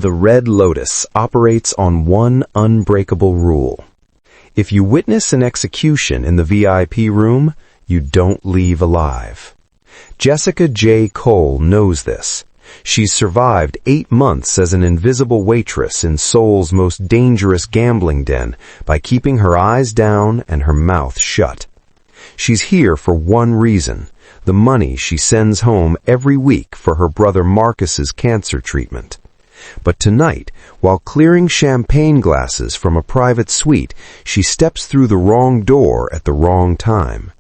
The Red Lotus operates on one unbreakable rule. If you witness an execution in the VIP room, you don't leave alive. Jessica J. Cole knows this. She's survived 8 months as an invisible waitress in Seoul's most dangerous gambling den by keeping her eyes down and her mouth shut. She's here for one reason: the money she sends home every week for her brother Marcus's cancer treatment. But tonight, while clearing champagne glasses from a private suite, she steps through the wrong door at the wrong time.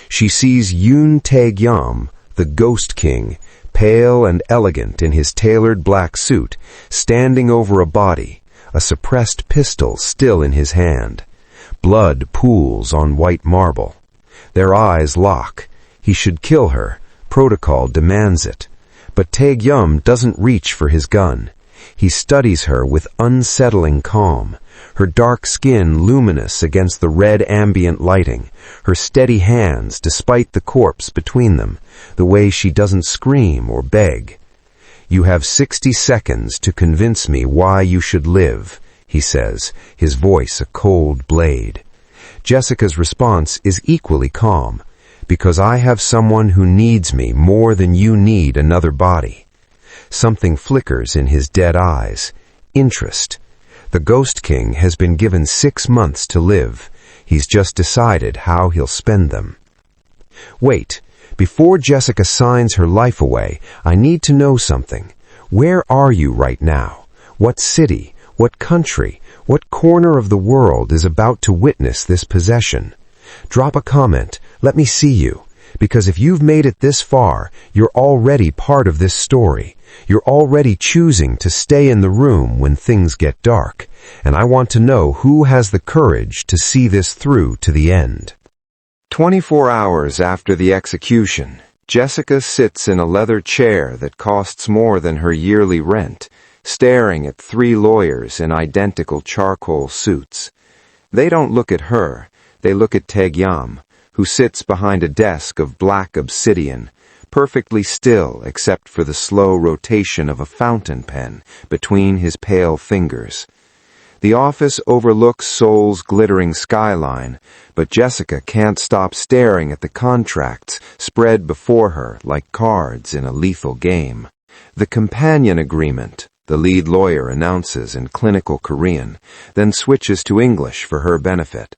She sees Yoon Tae-gyeom, the Ghost King, pale and elegant in his tailored black suit, standing over a body, a suppressed pistol still in his hand. Blood pools on white marble. Their eyes lock. He should kill her. Protocol demands it. But Tae-gyeom doesn't reach for his gun. He studies her with unsettling calm, her dark skin luminous against the red ambient lighting, her steady hands despite the corpse between them, the way she doesn't scream or beg. "You have 60 seconds to convince me why you should live," he says, his voice a cold blade. Jessica's response is equally calm. "Because I have someone who needs me more than you need another body." Something flickers in his dead eyes. Interest. The Ghost King has been given 6 months to live. He's just decided how he'll spend them. Wait, before Jessica signs her life away, I need to know something. Where are you right now? What city, what country, what corner of the world is about to witness this possession? Drop a comment. Let me see you. Because if you've made it this far, you're already part of this story. You're already choosing to stay in the room when things get dark. And I want to know who has the courage to see this through to the end. 24 hours after the execution, Jessica sits in a leather chair that costs more than her yearly rent, staring at 3 lawyers in identical charcoal suits. They don't look at her. They look at Tae-gyeom, who sits behind a desk of black obsidian, perfectly still except for the slow rotation of a fountain pen between his pale fingers. The office overlooks Seoul's glittering skyline, but Jessica can't stop staring at the contracts spread before her like cards in a lethal game. The companion agreement, the lead lawyer announces in clinical Korean, then switches to English for her benefit.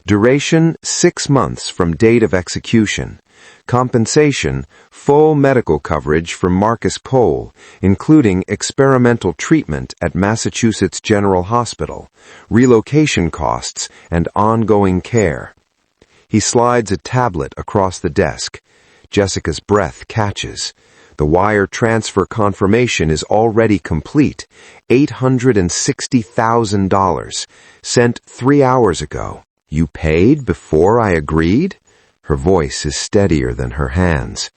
Duration 6 months from date of execution. Compensation, full medical coverage for Marcus Cole, including experimental treatment at Massachusetts General Hospital, relocation costs, and ongoing care. He slides a tablet across the desk. Jessica's breath catches. The wire transfer confirmation is already complete. $860,000. Sent 3 hours ago. "You paid before I agreed?" Her voice is steadier than her hands.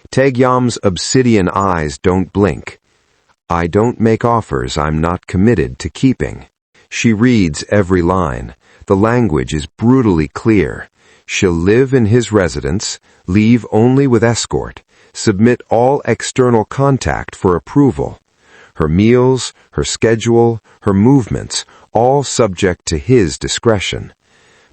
Tae-gyeom's obsidian eyes don't blink. "I don't make offers I'm not committed to keeping." She reads every line. The language is brutally clear. She'll live in his residence, leave only with escort, submit all external contact for approval. Her meals, her schedule, her movements, all subject to his discretion.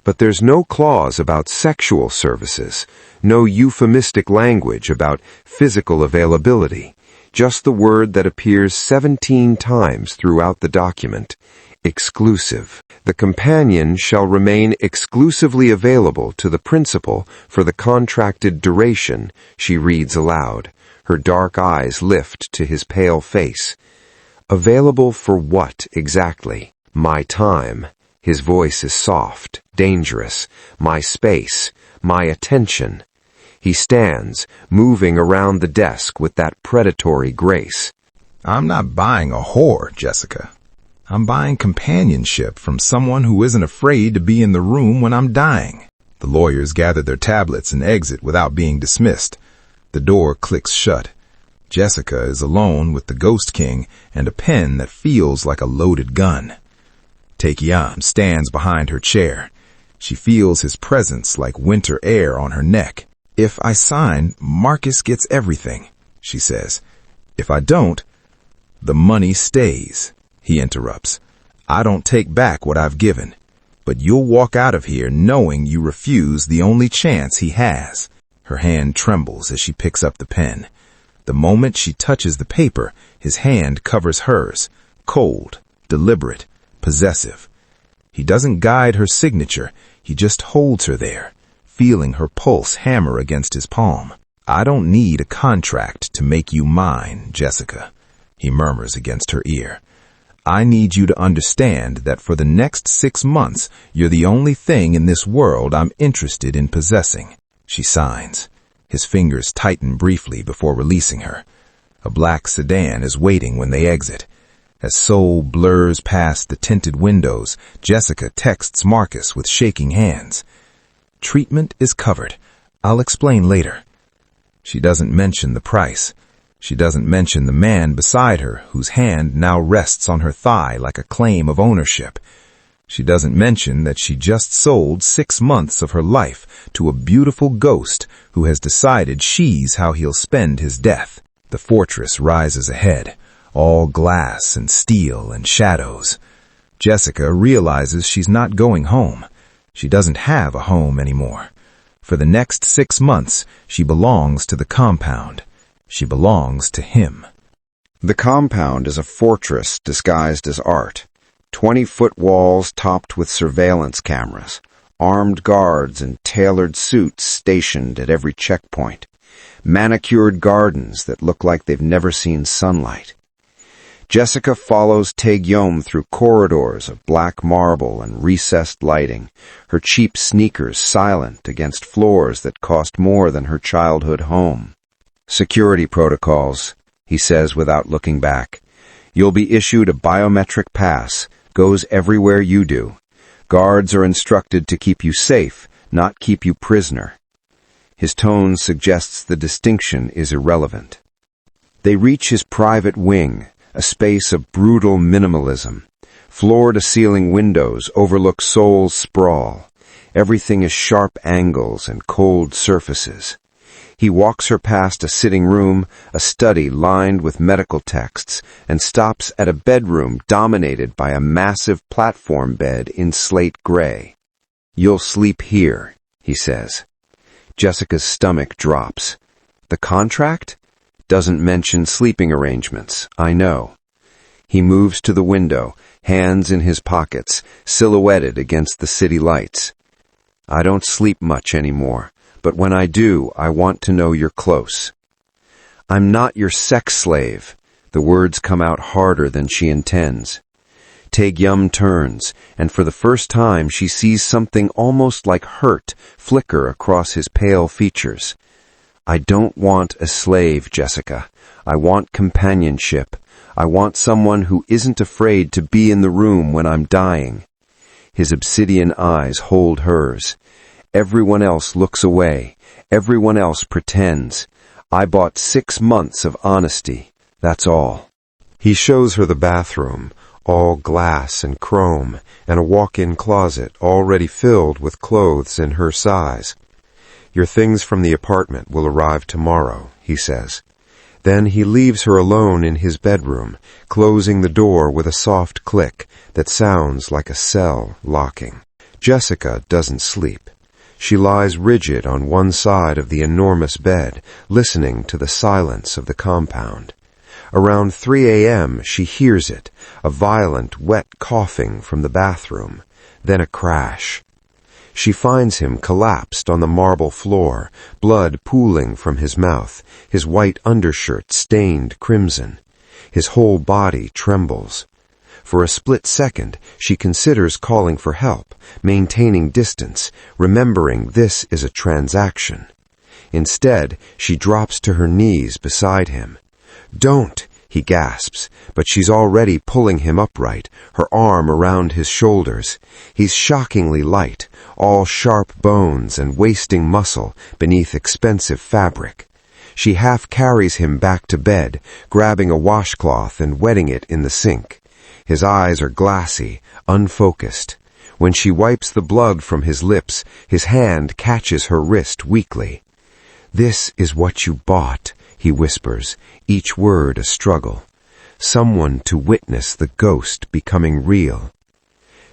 But there's no clause about sexual services, no euphemistic language about physical availability, just the word that appears 17 times throughout the document: exclusive. The companion shall remain exclusively available to the principal for the contracted duration, she reads aloud. Her dark eyes lift to his pale face. Available for what exactly? My time. His voice is soft, dangerous. My space, my attention. He stands, moving around the desk with that predatory grace. "I'm not buying a whore, Jessica. I'm buying companionship from someone who isn't afraid to be in the room when I'm dying." The lawyers gather their tablets and exit without being dismissed. The door clicks shut. Jessica is alone with the Ghost King and a pen that feels like a loaded gun. Tae-gyeom stands behind her chair. She feels his presence like winter air on her neck. "If I sign, Marcus gets everything," she says. "If I don't, The money stays, he interrupts. I don't take back what I've given, but you'll walk out of here knowing you refuse the only chance he has. Her hand trembles as she picks up the pen. The moment she touches the paper, his hand covers hers, cold, deliberate, possessive. He doesn't guide her signature, he just holds her there, feeling her pulse hammer against his palm. I don't need a contract to make you mine, Jessica, he murmurs against her ear. I need you to understand that for the next 6 months, you're the only thing in this world I'm interested in possessing. She signs. His fingers tighten briefly before releasing her. A black sedan is waiting when they exit. As Seoul blurs past the tinted windows, Jessica texts Marcus with shaking hands. Treatment is covered. I'll explain later. She doesn't mention the price. She doesn't mention the man beside her, whose hand now rests on her thigh like a claim of ownership. She doesn't mention that she just sold 6 months of her life to a beautiful ghost who has decided she's how he'll spend his death. The fortress rises ahead, all glass and steel and shadows. Jessica realizes she's not going home. She doesn't have a home anymore. For the next 6 months, she belongs to the compound. She belongs to him. The compound is a fortress disguised as art. 20-foot walls topped with surveillance cameras, armed guards in tailored suits stationed at every checkpoint, manicured gardens that look like they've never seen sunlight. Jessica follows Tae-gyeom through corridors of black marble and recessed lighting, her cheap sneakers silent against floors that cost more than her childhood home. Security protocols, he says without looking back. You'll be issued a biometric pass, goes everywhere you do. Guards are instructed to keep you safe, not keep you prisoner. His tone suggests the distinction is irrelevant. They reach his private wing, a space of brutal minimalism. Floor-to-ceiling windows overlook Seoul's sprawl. Everything is sharp angles and cold surfaces. He walks her past a sitting room, a study lined with medical texts, and stops at a bedroom dominated by a massive platform bed in slate gray. You'll sleep here, he says. Jessica's stomach drops. The contract? Doesn't mention sleeping arrangements, I know. He moves to the window, hands in his pockets, silhouetted against the city lights. I don't sleep much anymore. But when I do, I want to know you're close. I'm not your sex slave. The words come out harder than she intends. Tae-gyeom turns, and for the first time she sees something almost like hurt flicker across his pale features. I don't want a slave, Jessica. I want companionship. I want someone who isn't afraid to be in the room when I'm dying. His obsidian eyes hold hers. Everyone else looks away. Everyone else pretends. I bought 6 months of honesty. That's all. He shows her the bathroom, all glass and chrome, and a walk-in closet already filled with clothes in her size. Your things from the apartment will arrive tomorrow, he says. Then he leaves her alone in his bedroom, closing the door with a soft click that sounds like a cell locking. Jessica doesn't sleep. She lies rigid on one side of the enormous bed, listening to the silence of the compound. Around 3 a.m. she hears it, a violent, wet coughing from the bathroom, then a crash. She finds him collapsed on the marble floor, blood pooling from his mouth, his white undershirt stained crimson. His whole body trembles. For a split second, she considers calling for help, maintaining distance, remembering this is a transaction. Instead, she drops to her knees beside him. Don't, he gasps, but she's already pulling him upright, her arm around his shoulders. He's shockingly light, all sharp bones and wasting muscle beneath expensive fabric. She half carries him back to bed, grabbing a washcloth and wetting it in the sink. His eyes are glassy, unfocused. When she wipes the blood from his lips, his hand catches her wrist weakly. This is what you bought, he whispers, each word a struggle. someone to witness the ghost becoming real.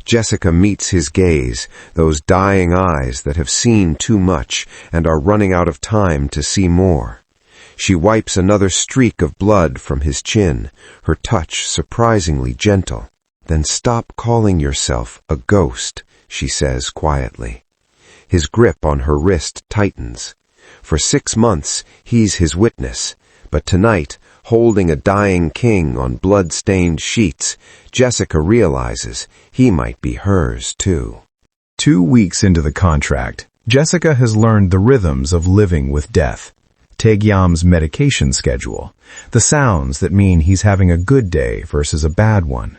Jessica meets his gaze, those dying eyes that have seen too much and are running out of time to see more. She wipes another streak of blood from his chin, her touch surprisingly gentle. "Then stop calling yourself a ghost," she says quietly. His grip on her wrist tightens. For 6 months, he's his witness, but tonight, holding a dying king on blood-stained sheets, Jessica realizes he might be hers too. 2 weeks into the contract, Jessica has learned the rhythms of living with death. Tae-gyeom's medication schedule, the sounds that mean he's having a good day versus a bad one,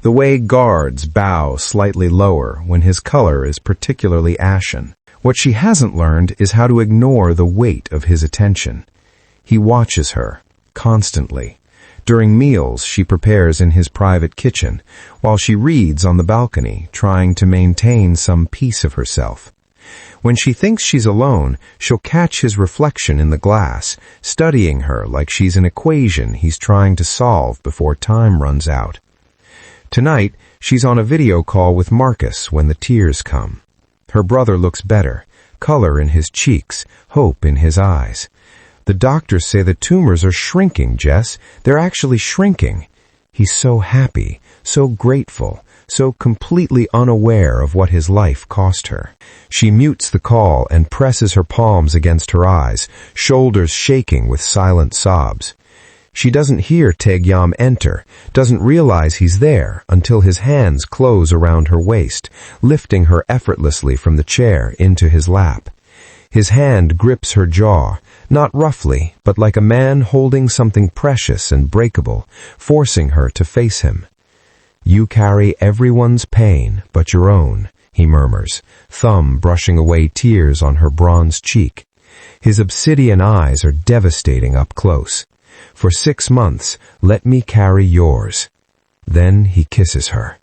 the way guards bow slightly lower when his color is particularly ashen. What she hasn't learned is how to ignore the weight of his attention. He watches her, constantly. During meals she prepares in his private kitchen, while she reads on the balcony, trying to maintain some piece of herself. When she thinks she's alone, she'll catch his reflection in the glass, studying her like she's an equation he's trying to solve before time runs out. Tonight, she's on a video call with Marcus when the tears come. Her brother looks better, color in his cheeks, hope in his eyes. "The doctors say the tumors are shrinking, Jess. They're actually shrinking." He's so happy, so grateful, so completely unaware of what his life cost her. She mutes the call and presses her palms against her eyes, shoulders shaking with silent sobs. She doesn't hear Tae-gyeom enter, doesn't realize he's there until his hands close around her waist, lifting her effortlessly from the chair into his lap. His hand grips her jaw, not roughly, but like a man holding something precious and breakable, forcing her to face him. "You carry everyone's pain but your own," he murmurs, thumb brushing away tears on her bronze cheek. His obsidian eyes are devastating up close. "For 6 months, let me carry yours." Then he kisses her.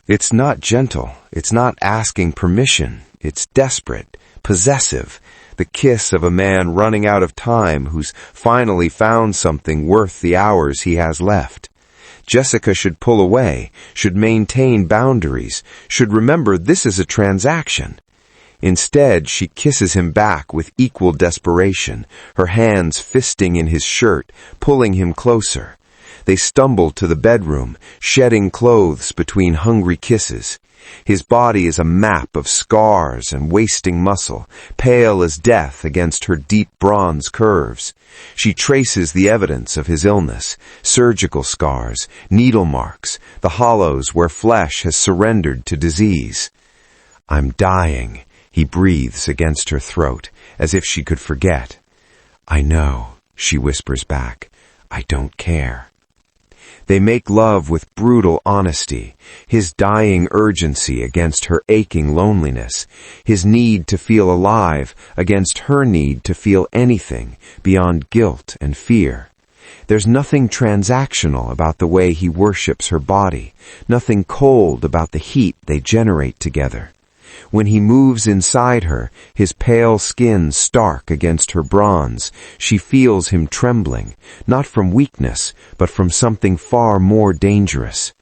It's not gentle, it's not asking permission, it's desperate, possessive, the kiss of a man running out of time who's finally found something worth the hours he has left. Jessica should pull away, should maintain boundaries, should remember this is a transaction. Instead, she kisses him back with equal desperation, her hands fisting in his shirt, pulling him closer. They stumble to the bedroom, shedding clothes between hungry kisses. His body is a map of scars and wasting muscle, pale as death against her deep bronze curves. She traces the evidence of his illness, surgical scars, needle marks, the hollows where flesh has surrendered to disease. "I'm dying," he breathes against her throat, as if she could forget. "I know," she whispers back. "I don't care." They make love with brutal honesty, his dying urgency against her aching loneliness, his need to feel alive against her need to feel anything beyond guilt and fear. There's nothing transactional about the way he worships her body, nothing cold about the heat they generate together. When he moves inside her, his pale skin stark against her bronze, she feels him trembling, not from weakness, but from something far more dangerous.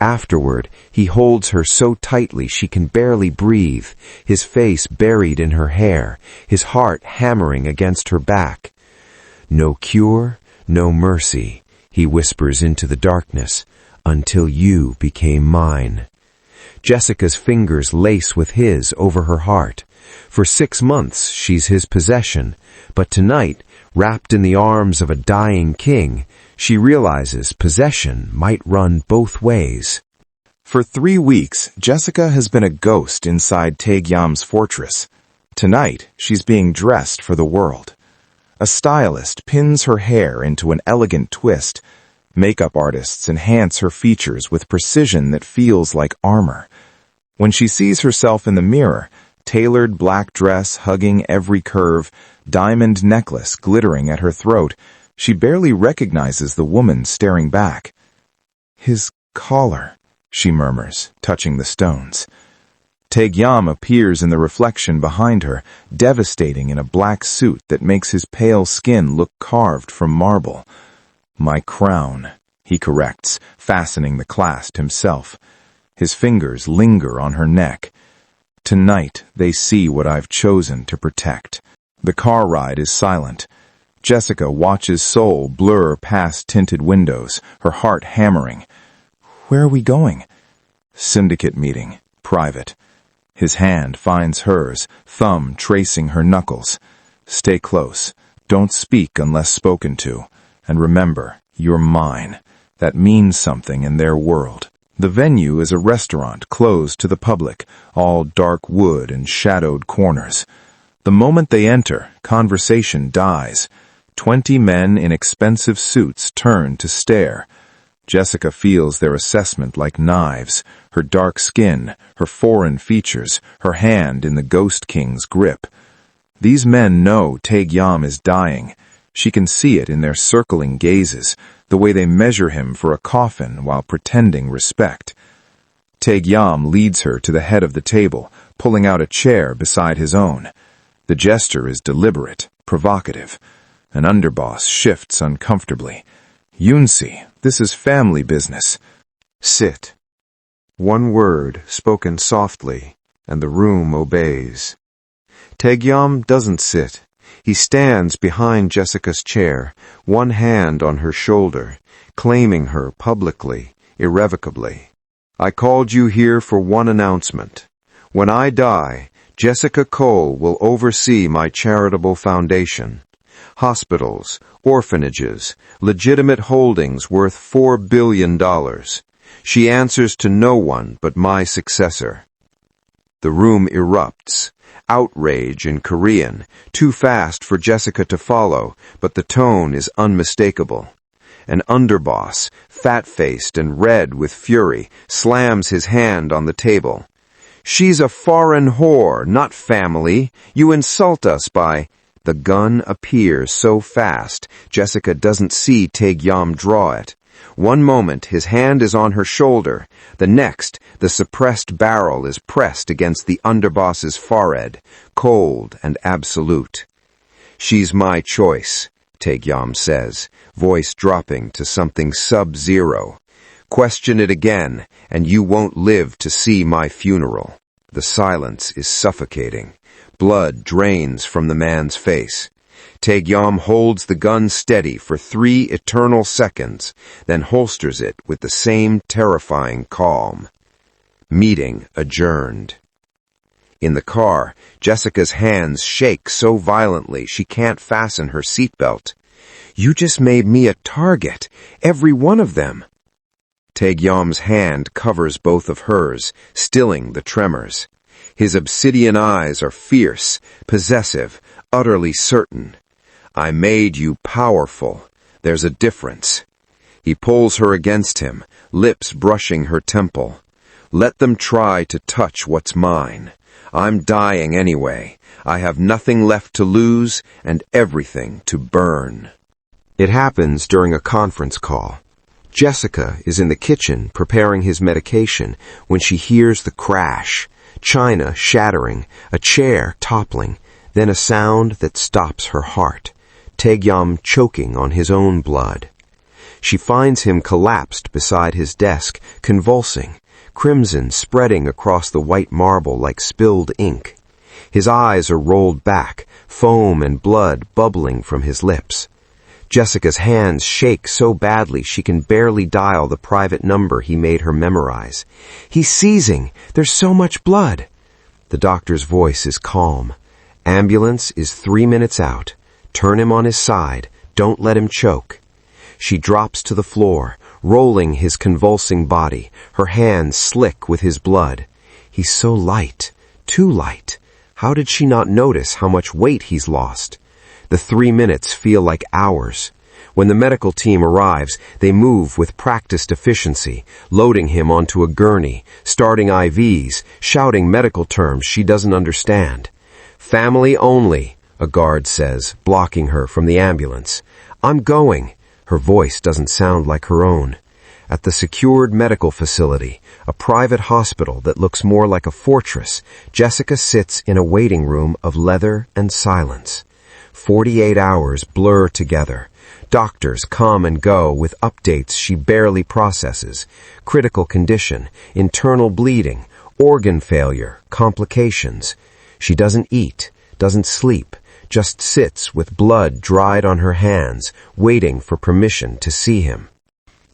Afterward, he holds her so tightly she can barely breathe, his face buried in her hair, his heart hammering against her back. "No cure, no mercy," he whispers into the darkness, "until you became mine." Jessica's fingers lace with his over her heart. For 6 months she's his possession, but tonight, wrapped in the arms of a dying king, she realizes possession might run both ways. For 3 weeks, Jessica has been a ghost inside Tae-gyeom's fortress. Tonight, she's being dressed for the world. A stylist pins her hair into an elegant twist. Makeup artists enhance her features with precision that feels like armor. When she sees herself in the mirror, tailored black dress hugging every curve, diamond necklace glittering at her throat, she barely recognizes the woman staring back. "His collar," she murmurs, touching the stones. Tae-gyeom appears in the reflection behind her, devastating in a black suit that makes his pale skin look carved from marble. "My crown," he corrects, fastening the clasp himself. His fingers linger on her neck. Tonight, they see what I've chosen to protect. The car ride is silent. Jessica watches Seoul blur past tinted windows, her heart hammering. Where are we going? Syndicate meeting, private. His hand finds hers, thumb tracing her knuckles. Stay close. Don't speak unless spoken to. And remember, you're mine. That means something in their world. The venue is a restaurant closed to the public, all dark wood and shadowed corners. The moment they enter, conversation dies. 20 men in expensive suits turn to stare. Jessica feels their assessment like knives, her dark skin, her foreign features, her hand in the Ghost King's grip. These men know Tae-gyeom is dying. She can see it in their circling gazes, the way they measure him for a coffin while pretending respect. Tae-gyeom leads her to the head of the table, pulling out a chair beside his own. The gesture is deliberate, provocative. An underboss shifts uncomfortably. Yoon-si, this is family business. Sit. One word, spoken softly, and the room obeys. Tae-gyeom doesn't sit. He stands behind Jessica's chair, one hand on her shoulder, claiming her publicly, irrevocably. I called you here for one announcement. When I die, Jessica Cole will oversee my charitable foundation. Hospitals, orphanages, legitimate holdings worth $4 billion. She answers to no one but my successor. The room erupts. Outrage in Korean, too fast for Jessica to follow, but the tone is unmistakable. An underboss, fat-faced and red with fury, slams his hand on the table. She's a foreign whore, not family. You insult us by... The gun appears so fast, Jessica doesn't see Tae-gyeom draw it. One moment, his hand is on her shoulder. The next, the suppressed barrel is pressed against the underboss's forehead, cold and absolute. She's my choice, Tae-gyeom says, voice dropping to something sub-zero. Question it again, and you won't live to see my funeral. The silence is suffocating. Blood drains from the man's face. Tae-gyeom holds the gun steady for 3 eternal seconds, then holsters it with the same terrifying calm. Meeting adjourned. In the car, Jessica's hands shake so violently she can't fasten her seatbelt. You just made me a target, every one of them. Tae-gyeom's hand covers both of hers, stilling the tremors. His obsidian eyes are fierce, possessive, utterly certain. I made you powerful. There's a difference. He pulls her against him, lips brushing her temple. Let them try to touch what's mine. I'm dying anyway. I have nothing left to lose and everything to burn. It happens during a conference call. Jessica is in the kitchen preparing his medication when she hears the crash. China shattering, a chair toppling, then a sound that stops her heart. Tae-gyeom choking on his own blood. She finds him collapsed beside his desk, convulsing, crimson spreading across the white marble like spilled ink. His eyes are rolled back, foam and blood bubbling from his lips. Jessica's hands shake so badly she can barely dial the private number he made her memorize. He's seizing. There's so much blood. The doctor's voice is calm. Ambulance is 3 minutes out. Turn him on his side. Don't let him choke. She drops to the floor, rolling his convulsing body, her hands slick with his blood. He's so light. Too light. How did she not notice how much weight he's lost? The 3 minutes feel like hours. When the medical team arrives, they move with practiced efficiency, loading him onto a gurney, starting IVs, shouting medical terms she doesn't understand. Family only, a guard says, blocking her from the ambulance. I'm going. Her voice doesn't sound like her own. At the secured medical facility, a private hospital that looks more like a fortress, Jessica sits in a waiting room of leather and silence. 48 hours blur together. Doctors come and go with updates she barely processes. Critical condition, internal bleeding, organ failure, complications. She doesn't eat, doesn't sleep, just sits with blood dried on her hands, waiting for permission to see him.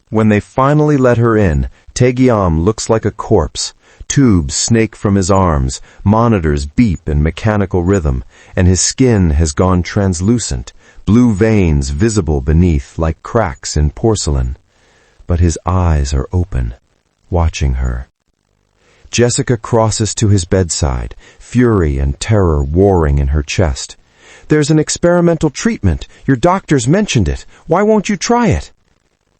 When they finally let her in, Tae-gyeom looks like a corpse. Tubes snake from his arms, monitors beep in mechanical rhythm, and his skin has gone translucent, blue veins visible beneath like cracks in porcelain. But his eyes are open, watching her. Jessica crosses to his bedside, fury and terror warring in her chest. "There's an experimental treatment. Your doctors mentioned it. Why won't you try it?"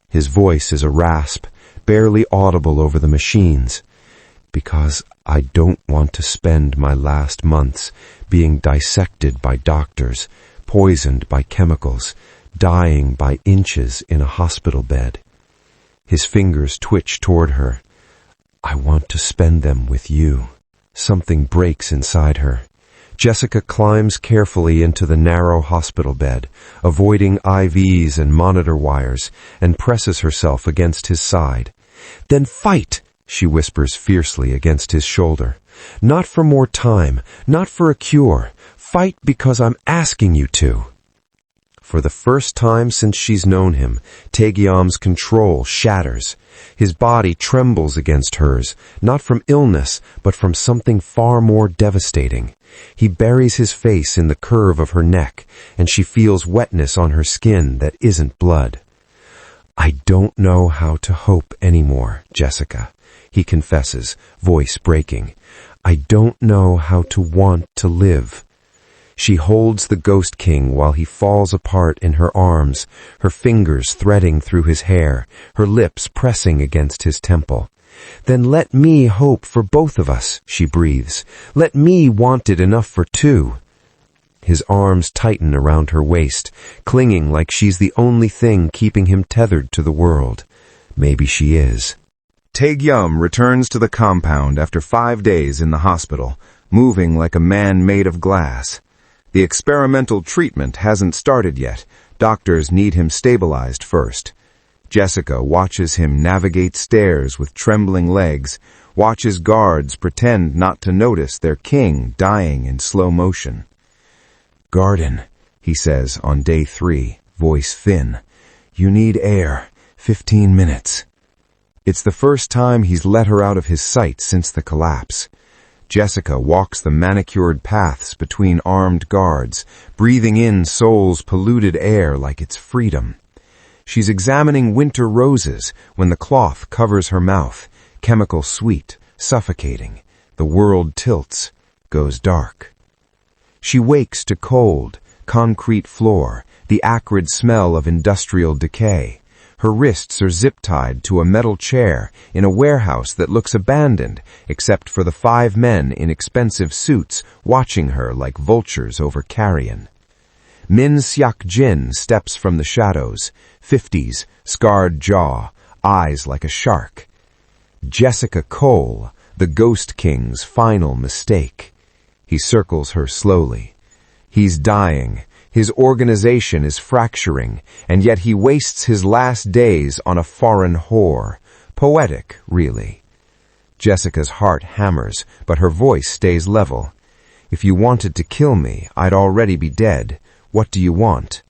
His voice is a rasp, barely audible over the machines. "Because I don't want to spend my last months being dissected by doctors, poisoned by chemicals, dying by inches in a hospital bed." His fingers twitch toward her. "I want to spend them with you." Something breaks inside her. Jessica climbs carefully into the narrow hospital bed, avoiding IVs and monitor wires, and presses herself against his side. "Then fight!" she whispers fiercely against his shoulder. "Not for more time, not for a cure. Fight because I'm asking you to." For the first time since she's known him, Tae-gyeom's control shatters. His body trembles against hers, not from illness, but from something far more devastating. He buries his face in the curve of her neck, and she feels wetness on her skin that isn't blood. "I don't know how to hope anymore, Jessica," he confesses, voice breaking. "I don't know how to want to live." She holds the Ghost King while he falls apart in her arms, her fingers threading through his hair, her lips pressing against his temple. "Then let me hope for both of us," she breathes. "Let me want it enough for two." His arms tighten around her waist, clinging like she's the only thing keeping him tethered to the world. Maybe she is. Tae-gyeom returns to the compound after 5 days in the hospital, moving like a man made of glass. The experimental treatment hasn't started yet. Doctors need him stabilized first. Jessica watches him navigate stairs with trembling legs, watches guards pretend not to notice their king dying in slow motion. "Garden," he says on day 3, voice thin. "You need air. 15 minutes. It's the first time he's let her out of his sight since the collapse. Jessica walks the manicured paths between armed guards, breathing in Seoul's polluted air like it's freedom. She's examining winter roses when the cloth covers her mouth, chemical sweet, suffocating. The world tilts, goes dark. She wakes to cold, concrete floor, the acrid smell of industrial decay. Her wrists are zip-tied to a metal chair in a warehouse that looks abandoned, except for the 5 men in expensive suits watching her like vultures over carrion. Min Seok-jin steps from the shadows, 50s, scarred jaw, eyes like a shark. Jessica Cole, the Ghost King's final mistake. He circles her slowly. He's dying. His organization is fracturing, and yet he wastes his last days on a foreign whore. Poetic, really. Jessica's heart hammers, but her voice stays level. "If you wanted to kill me, I'd already be dead. What do you want?"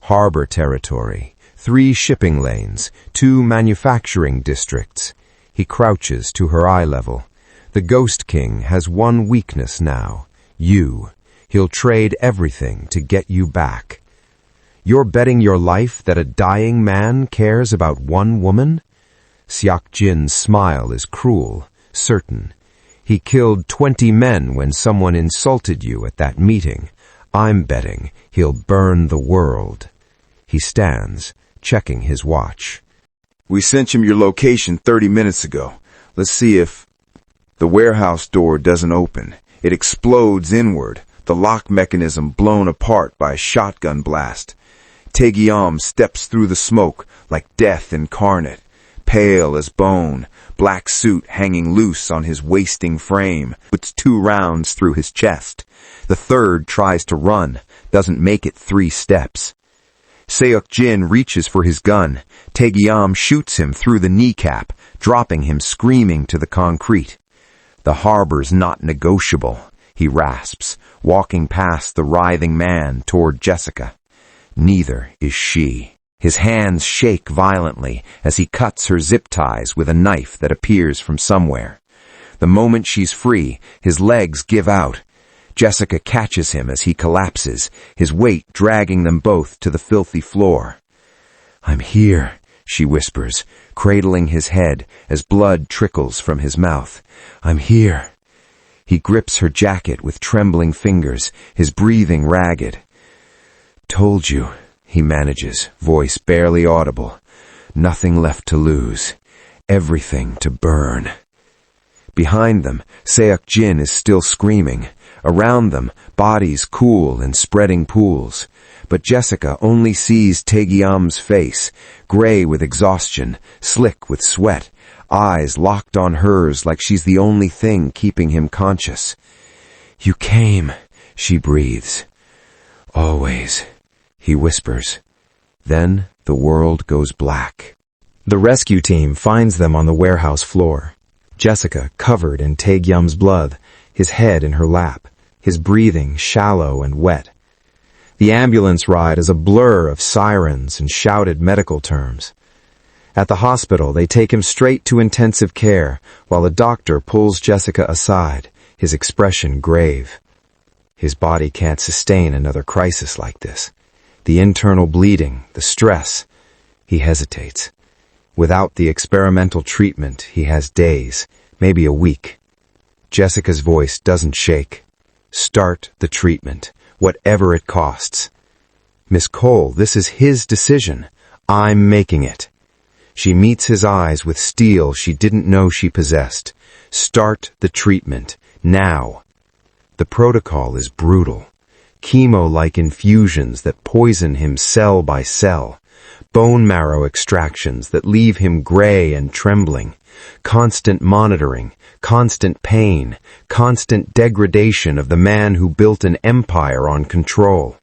Harbor territory, 3 shipping lanes, 2 manufacturing districts. He crouches to her eye level. The Ghost King has one weakness now. You. He'll trade everything to get you back. You're betting your life that a dying man cares about one woman? Seok-jin's smile is cruel, certain. He killed 20 men when someone insulted you at that meeting. I'm betting he'll burn the world. He stands, checking his watch. We sent him your location 30 minutes ago. Let's see if... The warehouse door doesn't open. It explodes inward, the lock mechanism blown apart by a shotgun blast. Tae-gyeom steps through the smoke like death incarnate, pale as bone, black suit hanging loose on his wasting frame, puts 2 rounds through his chest. The third tries to run, doesn't make it 3 steps. Seok-jin reaches for his gun. Tae-gyeom shoots him through the kneecap, dropping him screaming to the concrete. "The harbor's not negotiable," he rasps, walking past the writhing man toward Jessica. Neither is she. His hands shake violently as he cuts her zip ties with a knife that appears from somewhere. The moment she's free, his legs give out. Jessica catches him as he collapses, his weight dragging them both to the filthy floor. "I'm here," she whispers, cradling his head as blood trickles from his mouth. "I'm here." He grips her jacket with trembling fingers, his breathing ragged. "Told you," he manages, voice barely audible. "Nothing left to lose. Everything to burn." Behind them, Seok-jin is still screaming. Around them, bodies cool in spreading pools. But Jessica only sees Tae-gyeom's face, gray with exhaustion, slick with sweat, eyes locked on hers like she's the only thing keeping him conscious. "You came," she breathes. "Always," he whispers. Then the world goes black. The rescue team finds them on the warehouse floor. Jessica covered in Tae-gyeom's blood, his head in her lap, his breathing shallow and wet. The ambulance ride is a blur of sirens and shouted medical terms. At the hospital, they take him straight to intensive care, while a doctor pulls Jessica aside, his expression grave. His body can't sustain another crisis like this. The internal bleeding, the stress. He hesitates. Without the experimental treatment, he has days, maybe a week. Jessica's voice doesn't shake. "Start the treatment, whatever it costs." "Miss Cole, this is his decision. I'm making it." She meets his eyes with steel she didn't know she possessed. "Start the treatment, now." The protocol is brutal. Chemo-like infusions that poison him cell by cell. Bone marrow extractions that leave him gray and trembling. Constant monitoring, constant pain, constant degradation of the man who built an empire on control.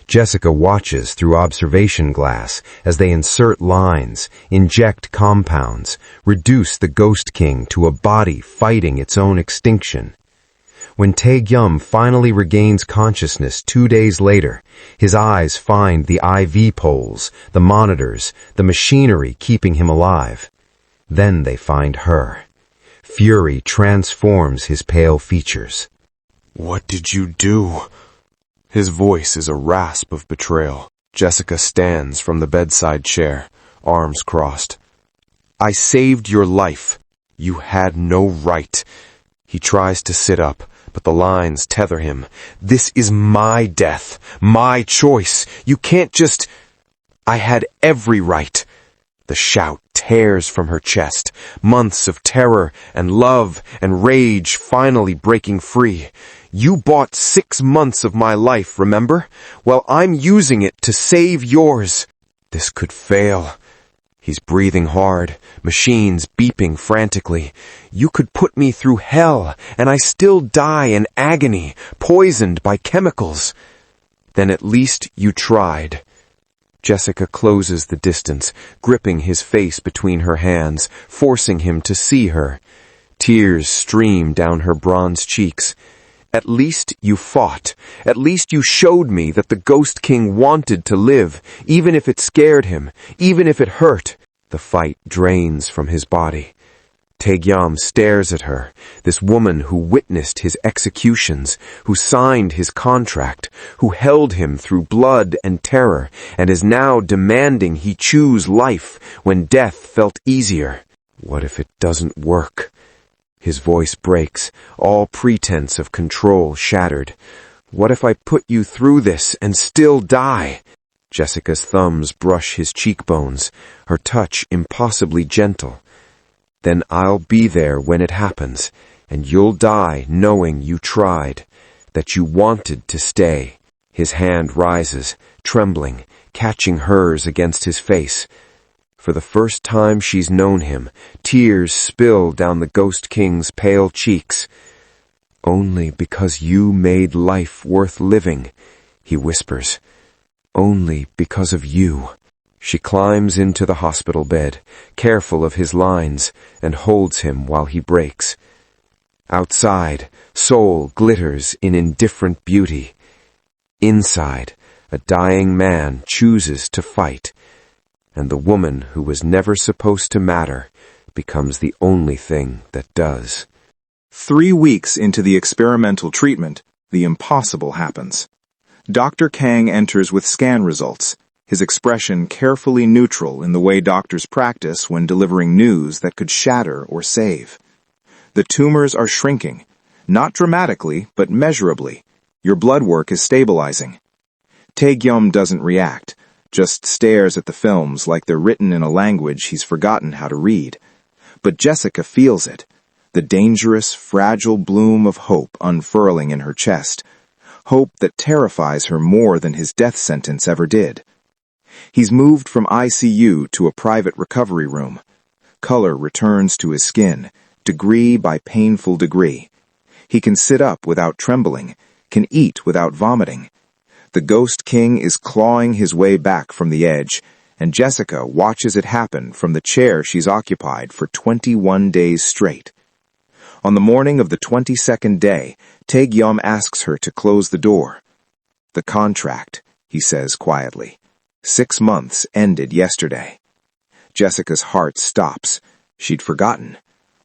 Jessica watches through observation glass as they insert lines, inject compounds, reduce the Ghost King to a body fighting its own extinction. When Tae-gyeom finally regains consciousness 2 days later, his eyes find the IV poles, the monitors, the machinery keeping him alive. Then they find her. Fury transforms his pale features. "What did you do?" His voice is a rasp of betrayal. Jessica stands from the bedside chair, arms crossed. "I saved your life. You had no right." He tries to sit up, but the lines tether him. "This is my death, my choice. You can't just—" "I had every right." The shout tears from her chest, months of terror and love and rage finally breaking free. "You bought 6 months of my life, remember? Well, I'm using it to save yours." This could fail. He's breathing hard, machines beeping frantically. "You could put me through hell, and I still die in agony, poisoned by chemicals." "Then at least you tried." Jessica closes the distance, gripping his face between her hands, forcing him to see her. Tears stream down her bronze cheeks. "At least you fought. At least you showed me that the Ghost King wanted to live, even if it scared him, even if it hurt." The fight drains from his body. Tae-gyeom stares at her, this woman who witnessed his executions, who signed his contract, who held him through blood and terror, and is now demanding he choose life when death felt easier. What if it doesn't work? His voice breaks, all pretense of control shattered. "What if I put you through this and still die?" Jessica's thumbs brush his cheekbones, her touch impossibly gentle. "Then I'll be there when it happens, and you'll die knowing you tried, that you wanted to stay." His hand rises, trembling, catching hers against his face. For the first time she's known him, tears spill down the Ghost King's pale cheeks. "Only because you made life worth living," he whispers. Only because of you. She climbs into the hospital bed, careful of his lines, and holds him while he breaks. Outside, Seoul glitters in indifferent beauty. Inside, a dying man chooses to fight, and the woman who was never supposed to matter becomes the only thing that does. 3 weeks into the experimental treatment, the impossible happens. Dr. Kang enters with scan results, his expression carefully neutral in the way doctors practice when delivering news that could shatter or save. The tumors are shrinking, not dramatically, but measurably. Your blood work is stabilizing. Tae-gyeom doesn't react, just stares at the films like they're written in a language he's forgotten how to read. But Jessica feels it, the dangerous, fragile bloom of hope unfurling in her chest, hope that terrifies her more than his death sentence ever did. He's moved from ICU to a private recovery room. Color returns to his skin, degree by painful degree. He can sit up without trembling, can eat without vomiting. The Ghost King is clawing his way back from the edge, and Jessica watches it happen from the chair she's occupied for 21 days straight. On the morning of the 22nd day, Tae-gyeom asks her to close the door. "The contract," he says quietly. 6 months ended yesterday. Jessica's heart stops. She'd forgotten.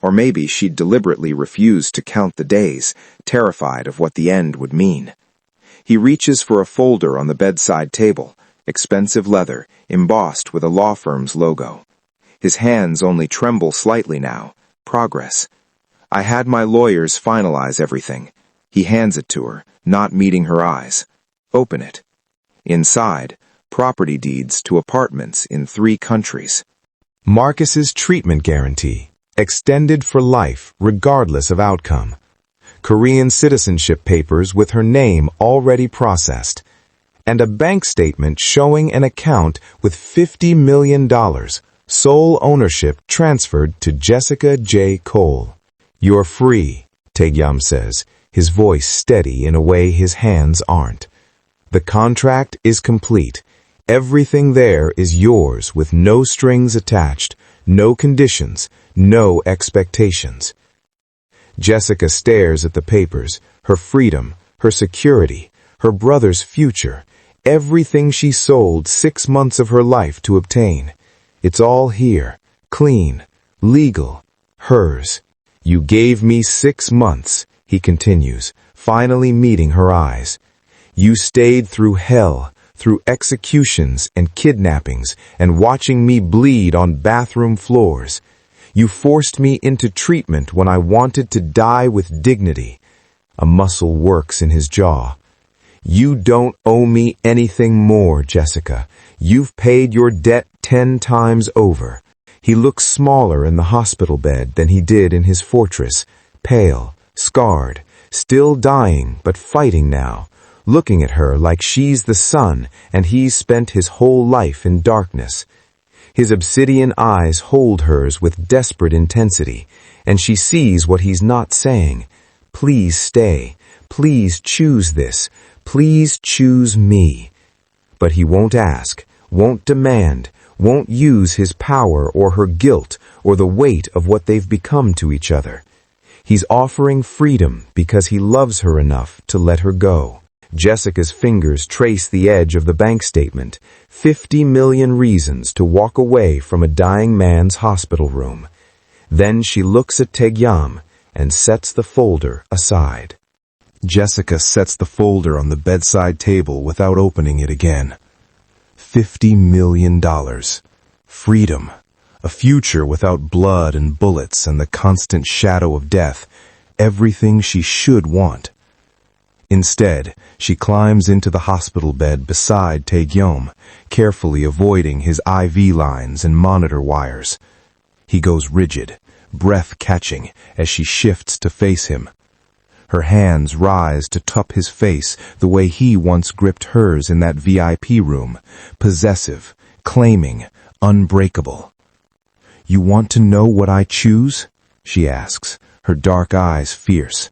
Or maybe she'd deliberately refused to count the days, terrified of what the end would mean. He reaches for a folder on the bedside table, expensive leather, embossed with a law firm's logo. His hands only tremble slightly now. Progress. "I had my lawyers finalize everything." He hands it to her, not meeting her eyes. "Open it." Inside, property deeds to apartments in 3 countries. Marcus's treatment guarantee, extended for life regardless of outcome. Korean citizenship papers with her name already processed. And a bank statement showing an account with $50 million, sole ownership transferred to Jessica J. Cole. "You're free," Tae-gyeom says, his voice steady in a way his hands aren't. "The contract is complete. Everything there is yours with no strings attached, no conditions, no expectations." Jessica stares at the papers, her freedom, her security, her brother's future, everything she sold 6 months of her life to obtain. It's all here, clean, legal, hers. "You gave me 6 months," he continues, finally meeting her eyes. "You stayed through hell, through executions and kidnappings, and watching me bleed on bathroom floors. You forced me into treatment when I wanted to die with dignity." A muscle works in his jaw. "You don't owe me anything more, Jessica. You've paid your debt 10 times over." He looks smaller in the hospital bed than he did in his fortress, pale, scarred, still dying but fighting now, looking at her like she's the sun and he's spent his whole life in darkness. His obsidian eyes hold hers with desperate intensity, and she sees what he's not saying. "Please stay. Please choose this. Please choose me." But he won't ask, won't demand, won't use his power or her guilt or the weight of what they've become to each other. He's offering freedom because he loves her enough to let her go. Jessica's fingers trace the edge of the bank statement, 50 million reasons to walk away from a dying man's hospital room. Then she looks at Tae-gyeom and sets the folder aside. Jessica sets the folder on the bedside table without opening it again. $50 million. Freedom. A future without blood and bullets and the constant shadow of death. Everything she should want. Instead, she climbs into the hospital bed beside Tae-gyeom, carefully avoiding his IV lines and monitor wires. He goes rigid, breath-catching, as she shifts to face him. Her hands rise to cup his face the way he once gripped hers in that VIP room, possessive, claiming, unbreakable. "You want to know what I choose?" she asks, her dark eyes fierce.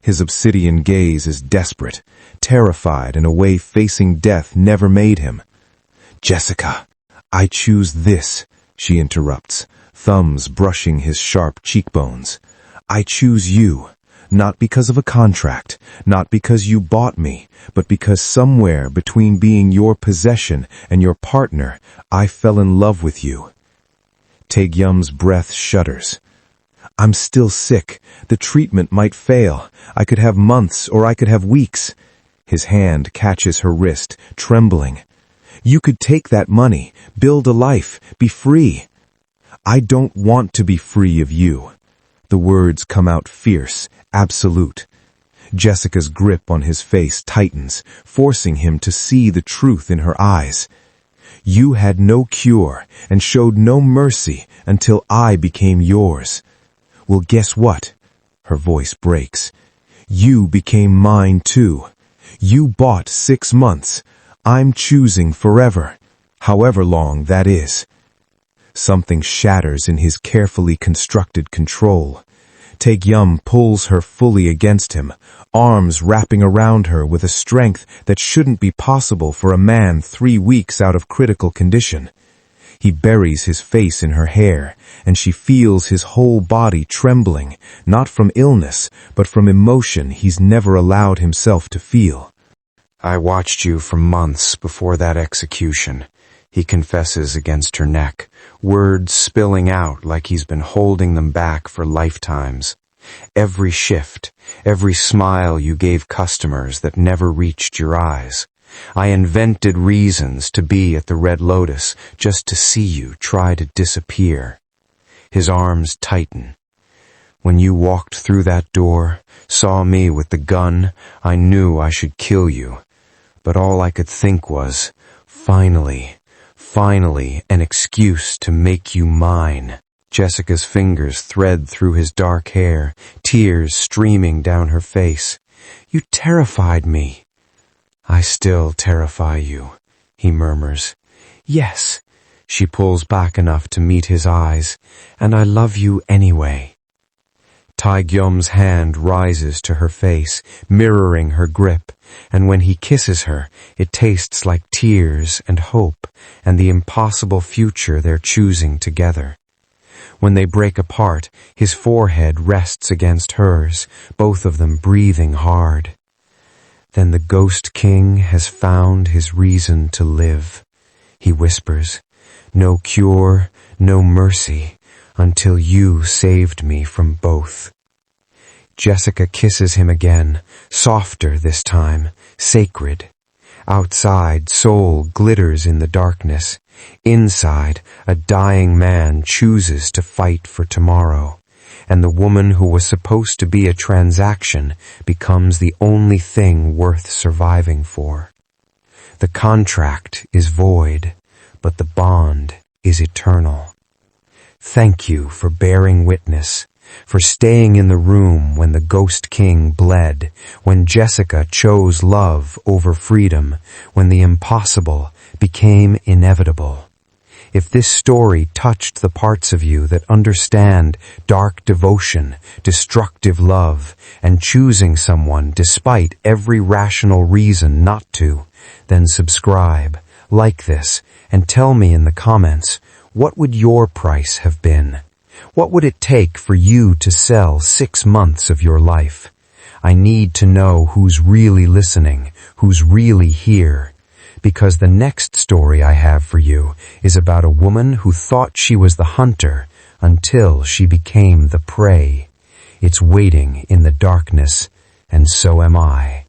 His obsidian gaze is desperate, terrified in a way facing death never made him. "Jessica, I choose this," she interrupts, thumbs brushing his sharp cheekbones. "I choose you, not because of a contract, not because you bought me, but because somewhere between being your possession and your partner, I fell in love with you." Tae-gyeom's breath shudders. "I'm still sick. The treatment might fail. I could have months or I could have weeks." His hand catches her wrist, trembling. "You could take that money, build a life, be free." "I don't want to be free of you." The words come out fierce, absolute. Jessica's grip on his face tightens, forcing him to see the truth in her eyes. "You had no cure and showed no mercy until I became yours. Well, guess what?" Her voice breaks. "You became mine too. You bought 6 months. I'm choosing forever, however long that is." Something shatters in his carefully constructed control. Tae-gyeom pulls her fully against him, arms wrapping around her with a strength that shouldn't be possible for a man 3 weeks out of critical condition. He buries his face in her hair, and she feels his whole body trembling, not from illness, but from emotion he's never allowed himself to feel. "I watched you for months before that execution," he confesses against her neck, words spilling out like he's been holding them back for lifetimes. "Every shift, every smile you gave customers that never reached your eyes. I invented reasons to be at the Red Lotus just to see you try to disappear." His arms tighten. "When you walked through that door, saw me with the gun, I knew I should kill you. But all I could think was, finally, an excuse to make you mine." Jessica's fingers thread through his dark hair, tears streaming down her face. "You terrified me." "I still terrify you," he murmurs. "Yes," she pulls back enough to meet his eyes, "and I love you anyway." Tae-gyeom's hand rises to her face, mirroring her grip, and when he kisses her, it tastes like tears and hope and the impossible future they're choosing together. When they break apart, his forehead rests against hers, both of them breathing hard. "Then the Ghost King has found his reason to live," he whispers. "No cure, no mercy, until you saved me from both." Jessica kisses him again, softer this time, sacred. Outside, Seoul glitters in the darkness. Inside, a dying man chooses to fight for tomorrow, and the woman who was supposed to be a transaction becomes the only thing worth surviving for. The contract is void, but the bond is eternal. Thank you for bearing witness, for staying in the room when the Ghost King bled, when Jessica chose love over freedom, when the impossible became inevitable. If this story touched the parts of you that understand dark devotion, destructive love, and choosing someone despite every rational reason not to, then subscribe, like this, and tell me in the comments, what would your price have been? What would it take for you to sell 6 months of your life? I need to know who's really listening, who's really here. Because the next story I have for you is about a woman who thought she was the hunter until she became the prey. It's waiting in the darkness, and so am I.